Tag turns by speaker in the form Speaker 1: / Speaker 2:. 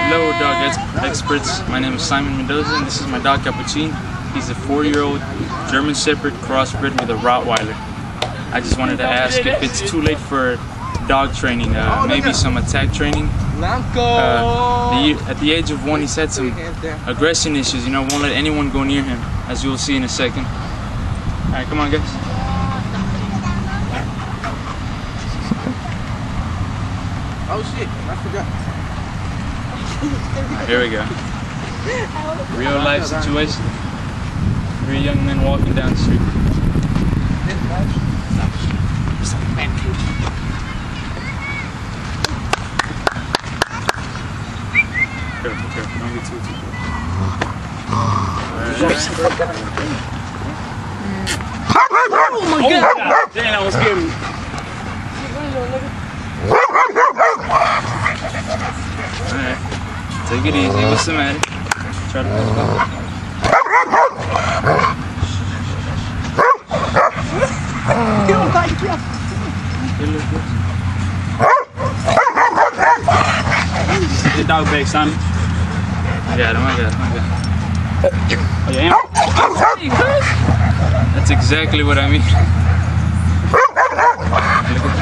Speaker 1: Hello, dog experts. My name is Simon Mendoza, and this is my dog Capuchin. He's a 4-year-old German Shepherd crossbred with a Rottweiler. I just wanted to ask if it's too late for dog training, maybe some attack training. At the age of 1, he's had some aggression issues, you know, won't let anyone go near him, as you will see in a second. Alright, come on guys.
Speaker 2: Oh shit, I forgot.
Speaker 1: Right, here we go. Real life situation. 3 young men walking down the street. Careful, careful, don't be too close.
Speaker 2: Oh my god!
Speaker 1: Damn, that was scary. Alright, take it easy, what's the matter? Try to pull it up.
Speaker 2: Oh my god!
Speaker 1: The dog bag, son. I got him. Oh, yeah? That's exactly what I mean. Look at